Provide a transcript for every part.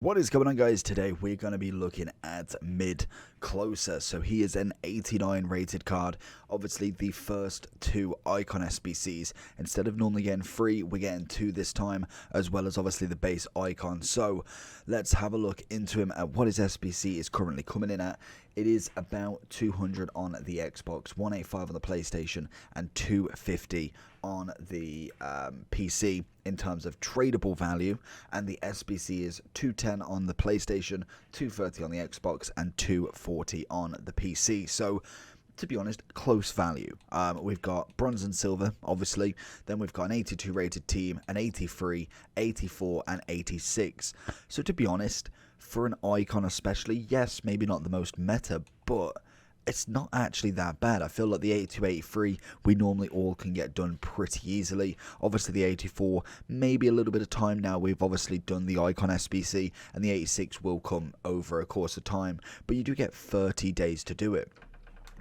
What is going on, guys? Today we're going to be looking at mid Klose. So he is an 89 rated card. Obviously the first two icon SBCs, instead of normally getting 3, we're getting 2 this time, as well as obviously the base icon. So let's have a look into him at what his SBC is currently coming in at. It is about 200 on the Xbox, 185 on the PlayStation, and 250 on the PC in terms of tradable value, and the SBC is 210 on the PlayStation, 230 on the Xbox, and 240 on the PC. So to be honest, close value. We've got bronze and silver, obviously. Then we've got an 82 rated team, an 83, 84, and 86. So to be honest, for an icon especially, yes, maybe not the most meta, but it's not actually that bad. I feel like the 82, 83, we normally all can get done pretty easily. Obviously the 84, maybe a little bit of time now. We've obviously done the icon SBC, and the 86 will come over a course of time, but you do get 30 days to do it.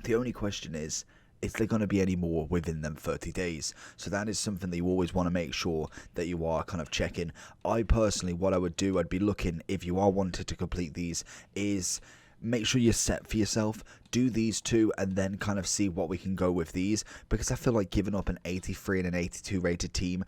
The only question is there going to be any more within them 30 days? So that is something that you always want to make sure that you are kind of checking. I personally, what I would do, I'd be looking, if you are wanting to complete these, is make sure you're set for yourself. Do these two and then kind of see what we can go with these, because I feel like giving up an 83 and an 82 rated team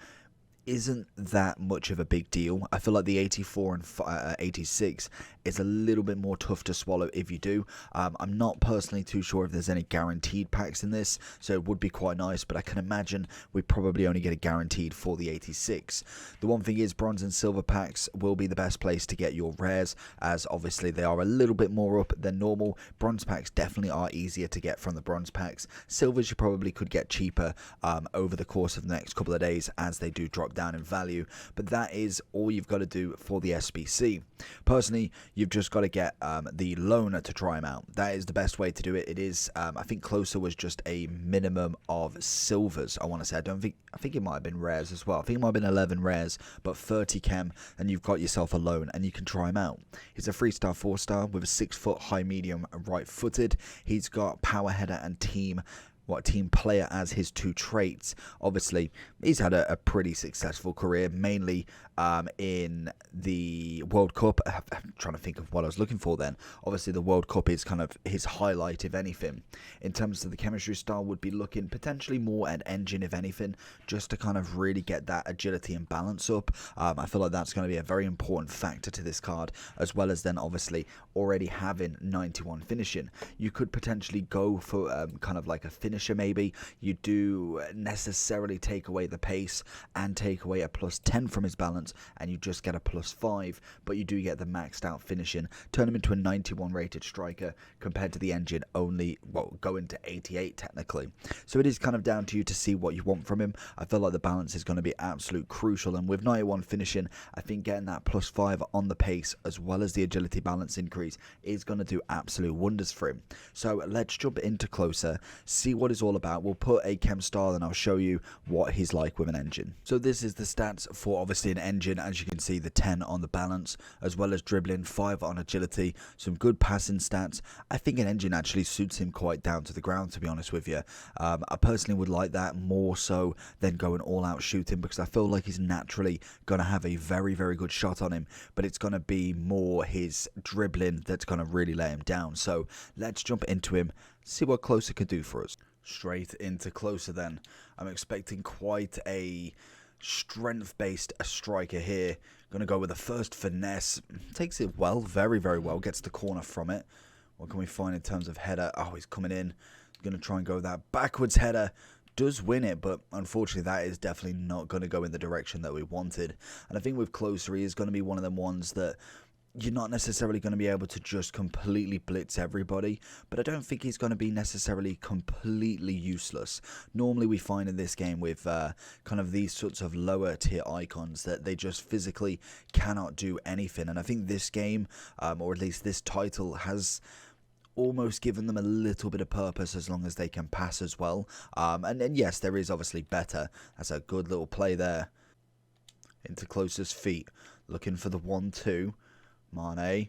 isn't that much of a big deal. I feel like the 84 and 86 is a little bit more tough to swallow if you do. I'm not personally too sure if there's any guaranteed packs in this, so it would be quite nice, but I can imagine we probably only get a guaranteed for the 86. The one thing is, bronze and silver packs will be the best place to get your rares, as obviously they are a little bit more up than normal. Bronze packs definitely are easier to get from the bronze packs. Silvers you probably could get cheaper over the course of the next couple of days, as they do drop down in value, but that is all you've got to do for the SBC. Personally, you've just got to get the loaner to try them out. That is the best way to do it. It is, I think Klose was just a minimum of silvers, I want to say. I think it might have been rares as well. I think it might have been 11 rares, but 30 chem, and you've got yourself a loan, and you can try him out. He's a 3-star, 4-star with a 6-foot high, medium, right-footed. He's got power header and team player as his 2 traits. Obviously, he's had a pretty successful career, mainly in the World Cup. I'm trying to think of what I was looking for then. Obviously, the World Cup is kind of his highlight, if anything. In terms of the chemistry style, would be looking potentially more at engine, if anything, just to kind of really get that agility and balance up. I feel like that's going to be a very important factor to this card, as well as then obviously already having 91 finishing. You could potentially go for kind of like a finisher maybe. You do necessarily take away the pace and take away a +10 from his balance, and you just get a +5, but you do get the maxed out finishing. Turn him into a 91 rated striker, compared to the engine only, well, going to 88 technically. So it is kind of down to you to see what you want from him. I feel like the balance is going to be absolute crucial, and with 91 finishing, I think getting that +5 on the pace as well as the agility balance increase is going to do absolute wonders for him. So let's jump into Klose, see what it's all about. We'll put a chem style and I'll show you what he's like with an engine. So this is the stats for obviously an engine. As you can see, the 10 on the balance, as well as dribbling, 5 on agility, some good passing stats. I think an engine actually suits him quite down to the ground, to be honest with you. I personally would like that more so than going all out shooting, because I feel like he's naturally going to have a very, very good shot on him, but it's going to be more his dribbling that's going to really lay him down. So let's jump into him, see what Klose could do for us. Straight into Klose then. I'm expecting quite a strength-based striker here. Going to go with the first finesse. Takes it well, very, very well. Gets the corner from it. What can we find in terms of header? Oh, he's coming in. Going to try and go with that backwards header. Does win it, but unfortunately that is definitely not going to go in the direction that we wanted. And I think with Klose, he is going to be one of them ones that you're not necessarily going to be able to just completely blitz everybody, but I don't think he's going to be necessarily completely useless. Normally we find in this game with kind of these sorts of lower tier icons that they just physically cannot do anything, and I think this game, or at least this title, has almost given them a little bit of purpose as long as they can pass as well. And then yes, there is obviously better. That's a good little play there. Into Klose's feet, looking for the 1-2. Mane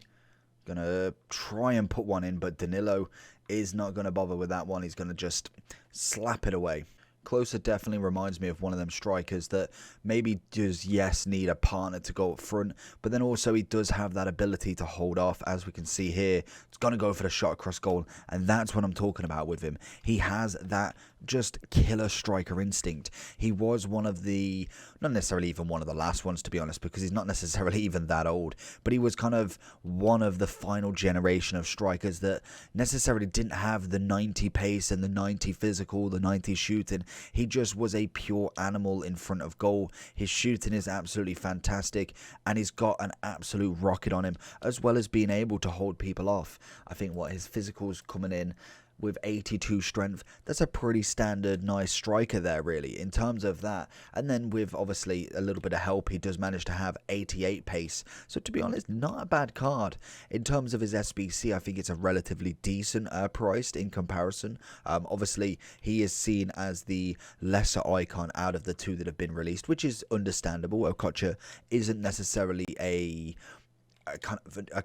gonna try and put one in, but Danilo is not gonna bother with that one. He's gonna just slap it away. Klose definitely reminds me of one of them strikers that maybe does, yes, need a partner to go up front, but then also he does have that ability to hold off, as we can see here. It's going to go for the shot across goal, and that's what I'm talking about with him. He has that just killer striker instinct. He was one of the, not necessarily even one of the last ones, to be honest, because he's not necessarily even that old, but he was kind of one of the final generation of strikers that necessarily didn't have the 90 pace and the 90 physical, the 90 shooting. He just was a pure animal in front of goal. His shooting is absolutely fantastic, and he's got an absolute rocket on him, as well as being able to hold people off. I think what his physical's coming in with 82 strength, that's a pretty standard nice striker there really in terms of that. And then with obviously a little bit of help, he does manage to have 88 pace, so to be honest, not a bad card. In terms of his SBC, I think it's a relatively decent priced in comparison. Obviously he is seen as the lesser icon out of the two that have been released, which is understandable. Okocha isn't necessarily a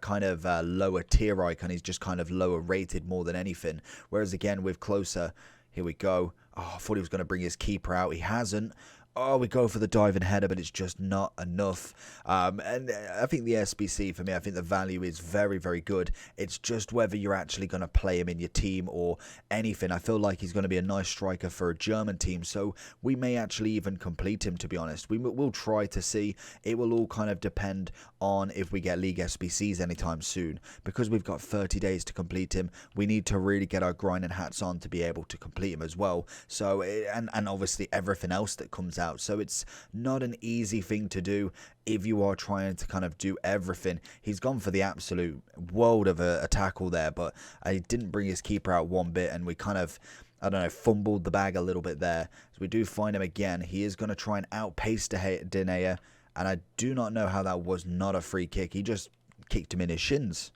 kind of lower tier icon. He's just kind of lower rated more than anything, whereas again with Klose, here we go. Oh, I thought he was going to bring his keeper out. He hasn't. Oh, we go for the diving header, but it's just not enough. And I think the SBC, for me, I think the value is very, very good. It's just whether you're actually going to play him in your team or anything. I feel like he's going to be a nice striker for a German team, so we may actually even complete him, to be honest. We'll try to see. It will all kind of depend on if we get League SBCs anytime soon. Because we've got 30 days to complete him, we need to really get our grinding hats on to be able to complete him as well. So, and obviously everything else that comes out. So it's not an easy thing to do if you are trying to kind of do everything. He's gone for the absolute world of a tackle there, but he didn't bring his keeper out one bit, and we kind of, I don't know, fumbled the bag a little bit there. So we do find him again. He is going to try and outpace Denea, and I do not know how that was not a free kick. He just kicked him in his shins.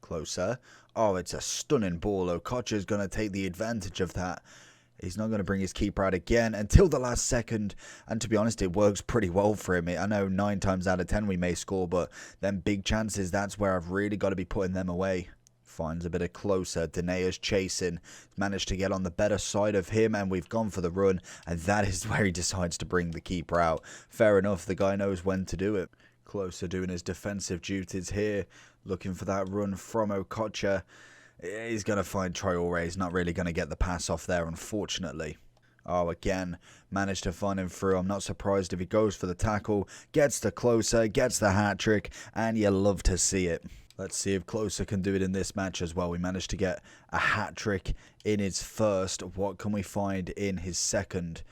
Closer. Oh, it's a stunning ball. Okocha is going to take the advantage of that. He's not going to bring his keeper out again until the last second. And to be honest, it works pretty well for him. I know 9 times out of 10 we may score, but them big chances, that's where I've really got to be putting them away. Finds a bit of Closer. Denea's chasing. Managed to get on the better side of him, and we've gone for the run. And that is where he decides to bring the keeper out. Fair enough, the guy knows when to do it. Closer doing his defensive duties here. Looking for that run from Okocha. He's going to find Traore. He's not really going to get the pass off there, unfortunately. Oh, again, managed to find him through. I'm not surprised if he goes for the tackle, gets the Closer, gets the hat-trick, and you love to see it. Let's see if Closer can do it in this match as well. We managed to get a hat-trick in his first. What can we find in his second?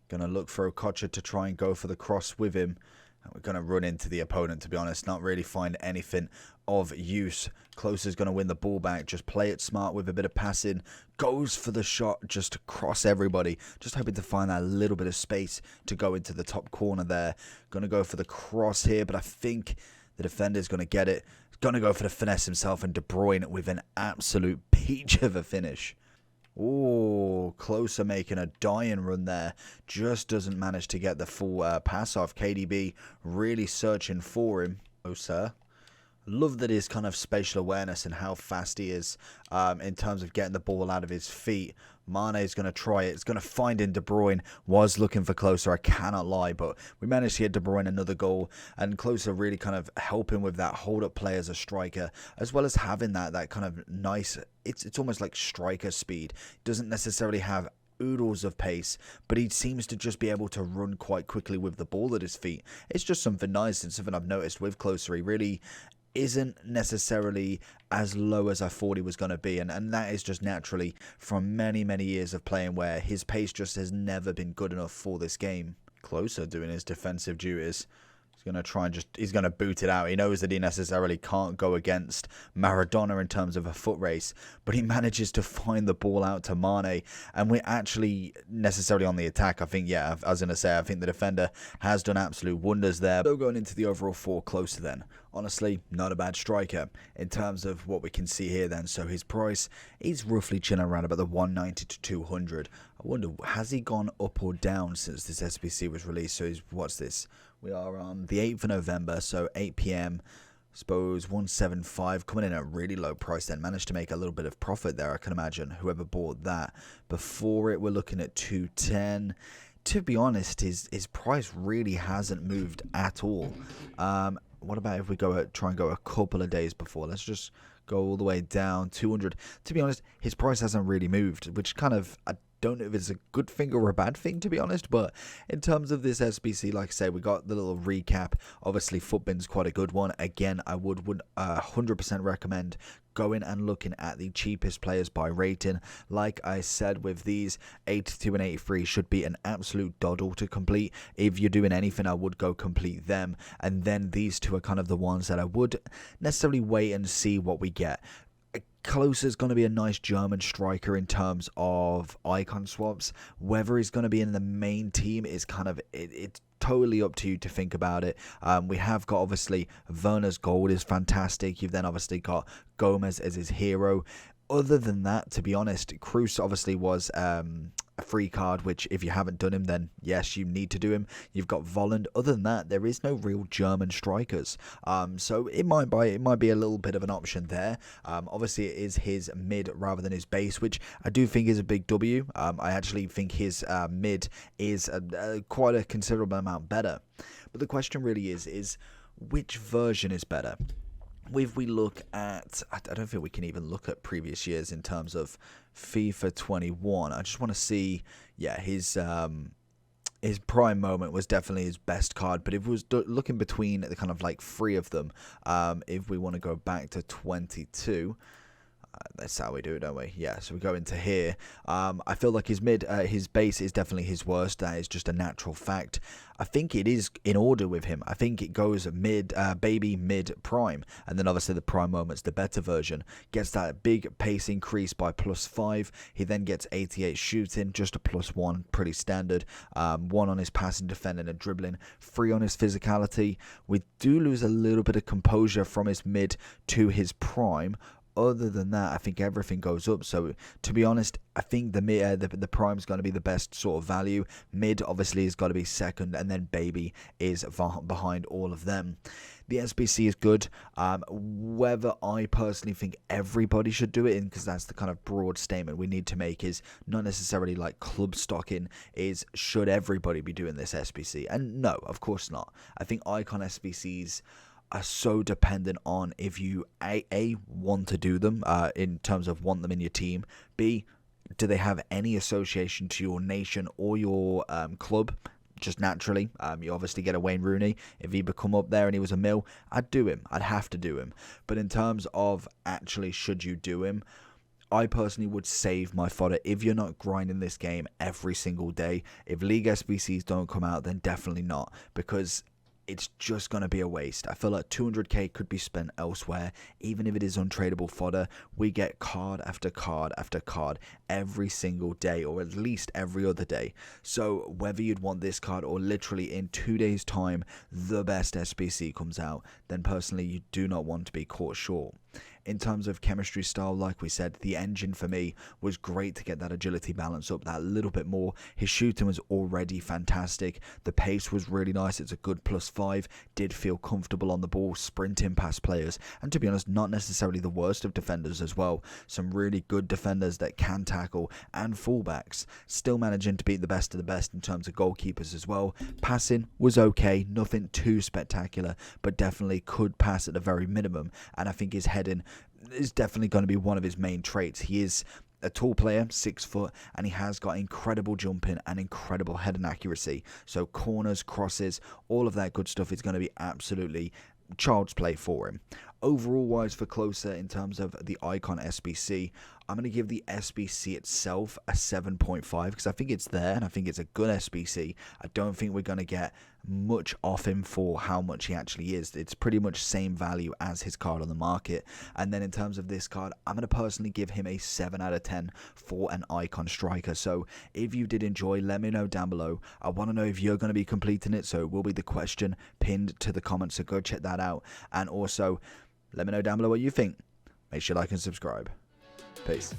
Going to look for Okocha to try and go for the cross with him. We're going to run into the opponent, to be honest. Not really find anything of use. Closer's going to win the ball back. Just play it smart with a bit of passing. Goes for the shot just to cross everybody. Just hoping to find that little bit of space to go into the top corner there. Going to go for the cross here, but I think the defender's going to get it. Going to go for the finesse himself, and De Bruyne with an absolute peach of a finish. Oh, Closer making a dying run there. Just doesn't manage to get the full pass off. KDB really searching for him. Closer. Love that his kind of spatial awareness and how fast he is in terms of getting the ball out of his feet. Mane is going to try it. It's going to find in De Bruyne. Was looking for Closer, I cannot lie, but we managed to get De Bruyne another goal, and Closer really kind of helping with that hold-up play as a striker, as well as having that kind of nice, it's almost like striker speed. Doesn't necessarily have oodles of pace, but he seems to just be able to run quite quickly with the ball at his feet. It's just something nice and something I've noticed with Closer. He really isn't necessarily as low as I thought he was going to be, and that is just naturally from many years of playing where his pace just has never been good enough for this game. Closer doing his defensive duties. He's going to try and he's going to boot it out. He knows that he necessarily can't go against Maradona in terms of a foot race, but he manages to find the ball out to Mane, and we're actually necessarily on the attack. I think, yeah, I was going to say, I think the defender has done absolute wonders there. So going into the overall 4, Closer then. Honestly, not a bad striker in terms of what we can see here then. So his price, he's roughly chilling around about the 190 to 200. I wonder, has he gone up or down since this SBC was released? So what's this? We are on the 8th of November, so 8 PM. Suppose 175 coming in at a really low price, then managed to make a little bit of profit there. I can imagine whoever bought that. Before it, we're looking at 210. To be honest, his price really hasn't moved at all. What about if we try and go a couple of days before? Let's just go all the way down 200. To be honest, his price hasn't really moved, which kind of, I don't know if it's a good thing or a bad thing, to be honest. But in terms of this SBC, like I say, we got the little recap. Obviously, Footbin's quite a good one. Again, I would 100% recommend going and looking at the cheapest players by rating. Like I said, with these 82 and 83 should be an absolute doddle to complete. If you're doing anything, I would go complete them, and then these two are kind of the ones that I would necessarily wait and see what we get. Klose is going to be a nice German striker in terms of icon swaps. Whether he's going to be in the main team is kind of, it's totally up to you to think about it. We have got, obviously, Werner's gold is fantastic. You've then obviously got Gomez as his hero. Other than that, to be honest, Klose obviously was a free card, which if you haven't done him, then yes, you need to do him. You've got Volland. Other than that, there is no real German strikers. So it might be a little bit of an option there. Obviously, it is his mid rather than his base, which I do think is a big W. I actually think his mid is quite a considerable amount better. But the question really is which version is better? If we look at, I don't think we can even look at previous years in terms of FIFA 21. I just want to see, yeah, his prime moment was definitely his best card. But if we was looking between the kind of like three of them, if we want to go back to 22. That's how we do it, don't we? Yeah, so we go into here. I feel like his base is definitely his worst. That is just a natural fact. I think it is in order with him. I think it goes mid, baby, mid, prime. And then obviously the prime moment's the better version. Gets that big pace increase by +5. He then gets 88 shooting, just a +1, pretty standard. 1 on his passing, defending, and dribbling. 3 on his physicality. We do lose a little bit of composure from his mid to his prime. Other than that, I think everything goes up. So to be honest, I think the prime's going to be the best sort of value. Mid obviously has got to be second, and then baby is behind all of them. The SBC is good. Whether I personally think everybody should do it, because that's the kind of broad statement we need to make, is not necessarily like club stocking, is should everybody be doing this SBC? And no, of course not. I think icon SBCs are so dependent on if you A want to do them, in terms of want them in your team. B, do they have any association to your nation or your club? Just naturally, you obviously get a Wayne Rooney. If he become up there and he was a mil, I'd do him. I'd have to do him. But in terms of actually should you do him, I personally would save my fodder if you're not grinding this game every single day. If League SBCs don't come out, then definitely not, because it's just going to be a waste. I feel like 200k could be spent elsewhere. Even if it is untradeable fodder, we get card after card after card every single day, or at least every other day. So whether you'd want this card or literally in 2 days time the best SBC comes out, then personally you do not want to be caught short. In terms of chemistry style, like we said, the engine for me was great to get that agility balance up that little bit more. His shooting was already fantastic. The pace was really nice. It's a good +5. Did feel comfortable on the ball, sprinting past players. And to be honest, not necessarily the worst of defenders as well. Some really good defenders that can tackle, and fullbacks. Still managing to beat the best of the best in terms of goalkeepers as well. Passing was okay. Nothing too spectacular, but definitely could pass at the very minimum. And I think his heading is definitely going to be one of his main traits. He is a tall player, 6 foot, and he has got incredible jumping and incredible heading accuracy. So corners, crosses, all of that good stuff is going to be absolutely child's play for him. Overall wise for Klose, in terms of the icon SBC, I'm going to give the SBC itself a 7.5 because I think it's there and I think it's a good SBC. I don't think we're going to get much off him for how much he actually is. It's pretty much same value as his card on the market. And then in terms of this card, I'm going to personally give him a 7 out of 10 for an icon striker. So if you did enjoy, let me know down below. I want to know if you're going to be completing it, so it will be the question pinned to the comments, so go check that out. And also let me know down below what you think. Make sure you like and subscribe. Peace.